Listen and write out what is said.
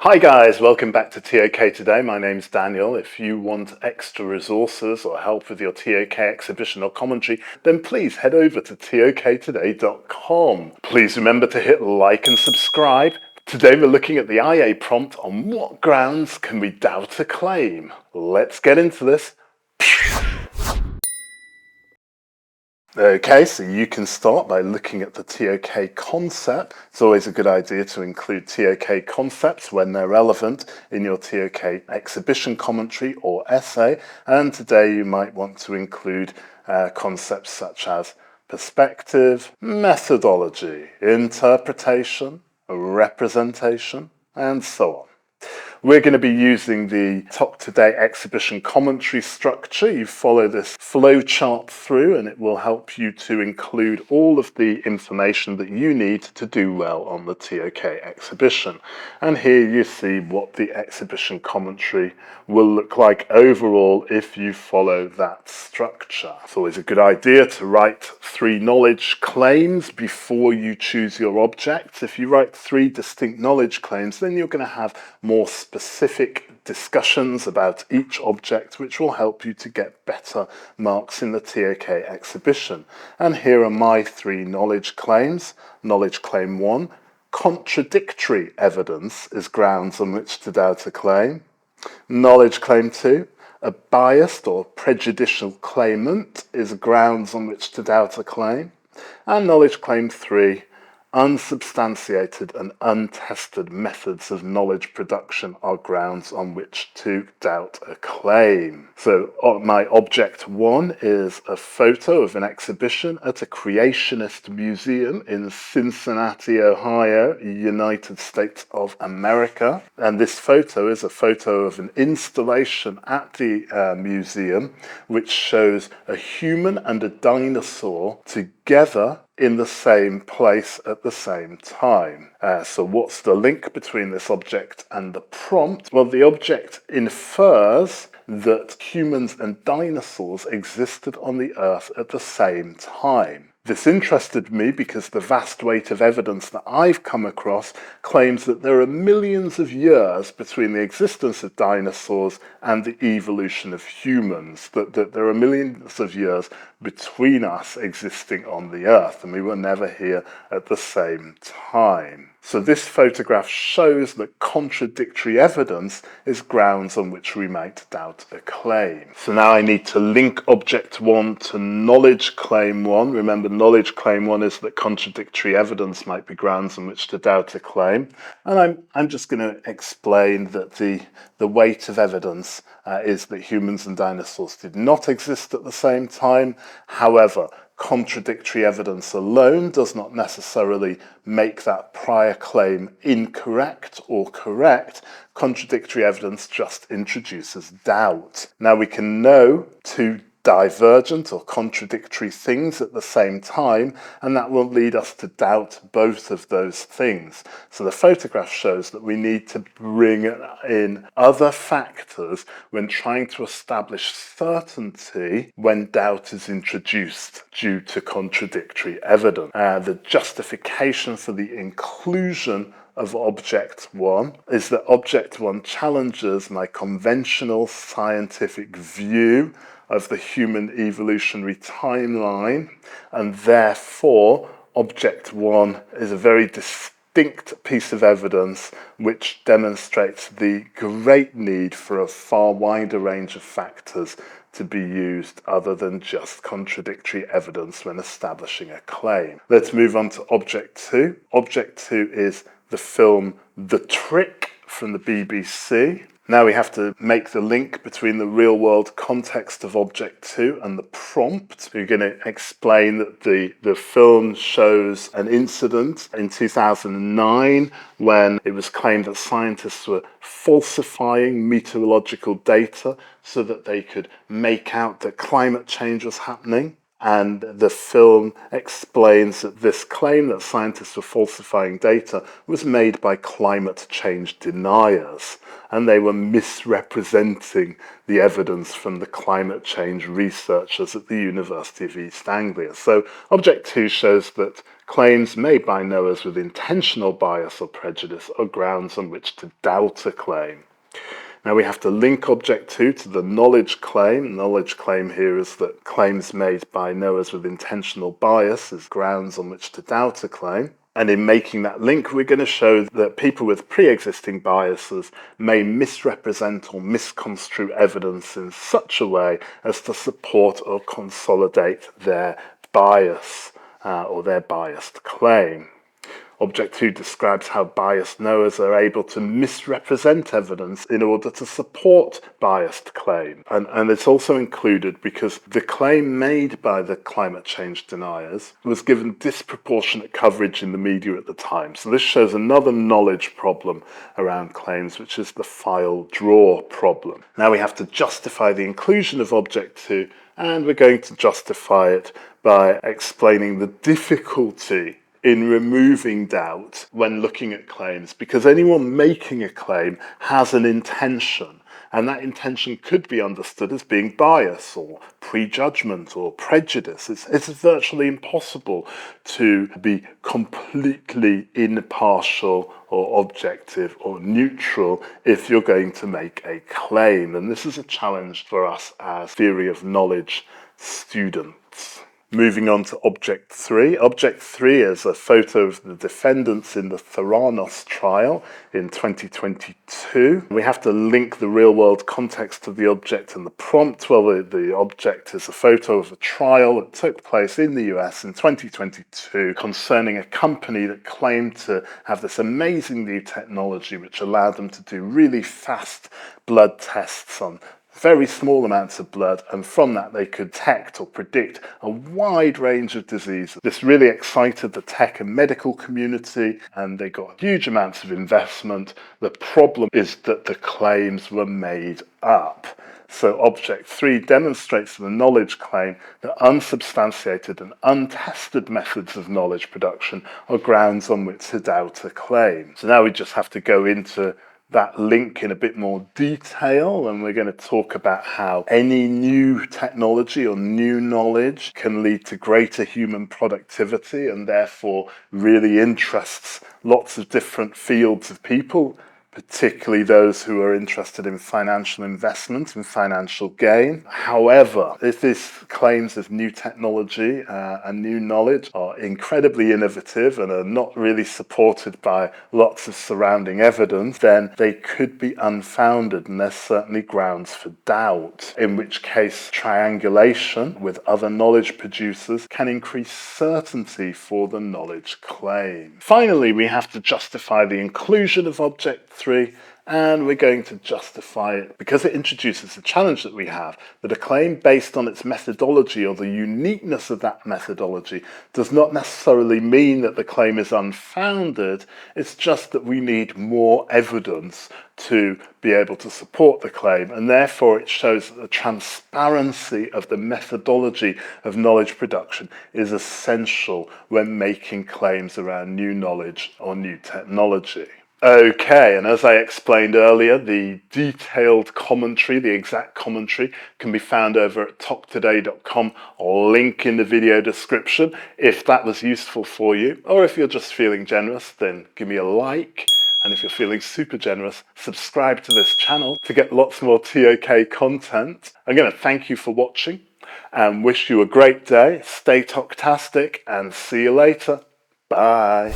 Hi guys, welcome back to ToK Today. My name's Daniel. If you want extra resources or help with your ToK exhibition or commentary, then please head over to toktoday.com. Please remember to hit like and subscribe. Today we're looking at the IA prompt on what grounds can we doubt a claim. Let's get into this. Okay, so you can start by looking at the ToK concept. It's always a good idea to include ToK concepts when they're relevant in your ToK exhibition commentary or essay. And today you might want to include concepts such as perspective, methodology, interpretation, representation, and so on. We're going to be using the ToK Today exhibition commentary structure. You follow this flow chart through and it will help you to include all of the information that you need to do well on the ToK exhibition. And here you see what the exhibition commentary will look like overall if you follow that structure. It's always a good idea to write 3 knowledge claims before you choose your objects. If you write 3 distinct knowledge claims, then you're going to have more specific discussions about each object, which will help you to get better marks in the ToK exhibition. And here are my 3 knowledge claims. Knowledge claim 1, contradictory evidence is grounds on which to doubt a claim. Knowledge claim 2, a biased or prejudicial claimant is grounds on which to doubt a claim. And knowledge claim 3, unsubstantiated and untested methods of knowledge production are grounds on which to doubt a claim. So my object 1 is a photo of an exhibition at a creationist museum in Cincinnati, Ohio, United States of America. And this photo is a photo of an installation at the museum which shows a human and a dinosaur together in the same place at the same time. So what's the link between this object and the prompt? Well, the object infers that humans and dinosaurs existed on the Earth at the same time. This interested me because the vast weight of evidence that I've come across claims that there are millions of years between the existence of dinosaurs and the evolution of humans, that there are millions of years between us existing on the Earth, and we were never here at the same time. So this photograph shows that contradictory evidence is grounds on which we might doubt a claim. So now I need to link object 1 to knowledge claim 1. Remember, knowledge claim 1 is that contradictory evidence might be grounds on which to doubt a claim. And I'm just going to explain that the weight of evidence is that humans and dinosaurs did not exist at the same time. However, contradictory evidence alone does not necessarily make that prior claim incorrect or correct. Contradictory evidence just introduces doubt. Now we can know 2 divergent or contradictory things at the same time, and that will lead us to doubt both of those things. So the photograph shows that we need to bring in other factors when trying to establish certainty when doubt is introduced due to contradictory evidence. The justification for the inclusion of object 1 is that object 1 challenges my conventional scientific view of the human evolutionary timeline, and therefore object 1 is a very distinct piece of evidence which demonstrates the great need for a far wider range of factors to be used other than just contradictory evidence when establishing a claim. Let's move on to object 2. Object 2 is the film The Trick from the BBC. Now we have to make the link between the real-world context of object 2 and the prompt. We're going to explain that the film shows an incident in 2009 when it was claimed that scientists were falsifying meteorological data so that they could make out that climate change was happening. And the film explains that this claim that scientists were falsifying data was made by climate change deniers. and they were misrepresenting the evidence from the climate change researchers at the University of East Anglia. So Object 2 shows that claims made by knowers with intentional bias or prejudice are grounds on which to doubt a claim. Now we have to link Object 2 to the knowledge claim. Knowledge claim here is that claims made by knowers with intentional bias is grounds on which to doubt a claim. And in making that link, we're going to show that people with pre-existing biases may misrepresent or misconstrue evidence in such a way as to support or consolidate their bias or their biased claim. Object 2 describes how biased knowers are able to misrepresent evidence in order to support biased claim. And it's also included because the claim made by the climate change deniers was given disproportionate coverage in the media at the time. So this shows another knowledge problem around claims, which is the file draw problem. Now we have to justify the inclusion of Object 2, and we're going to justify it by explaining the difficulty in removing doubt when looking at claims, because anyone making a claim has an intention, and that intention could be understood as being bias or prejudgment or prejudice. It's virtually impossible to be completely impartial or objective or neutral if you're going to make a claim, and this is a challenge for us as theory of knowledge students. Moving on to Object 3. Object 3 is a photo of the defendants in the Theranos trial in 2022. We have to link the real-world context to the object and the prompt. Well, the object is a photo of a trial that took place in the US in 2022 concerning a company that claimed to have this amazing new technology which allowed them to do really fast blood tests on very small amounts of blood, and from that they could detect or predict a wide range of diseases. This really excited the tech and medical community, and they got huge amounts of investment. The problem is that the claims were made up. So Object 3 demonstrates the knowledge claim that unsubstantiated and untested methods of knowledge production are grounds on which to doubt a claim. So now we just have to go into that link in a bit more detail, and we're going to talk about how any new technology or new knowledge can lead to greater human productivity and therefore really interests lots of different fields of people, particularly those who are interested in financial investment and financial gain. However, if these claims of new technology and new knowledge are incredibly innovative and are not really supported by lots of surrounding evidence, then they could be unfounded, and there's certainly grounds for doubt, in which case triangulation with other knowledge producers can increase certainty for the knowledge claim. Finally, we have to justify the inclusion of Object 3, and we're going to justify it because it introduces the challenge that we have, that a claim based on its methodology or the uniqueness of that methodology does not necessarily mean that the claim is unfounded. It's just that we need more evidence to be able to support the claim, and therefore it shows that the transparency of the methodology of knowledge production is essential when making claims around new knowledge or new technology. Okay, and as I explained earlier, the detailed commentary, the exact commentary, can be found over at toktoday.com, link in the video description. If that was useful for you, or if you're just feeling generous, then give me a like. And if you're feeling super generous, subscribe to this channel to get lots more ToK content. I'm going to thank you for watching and wish you a great day. Stay Toktastic and see you later. Bye.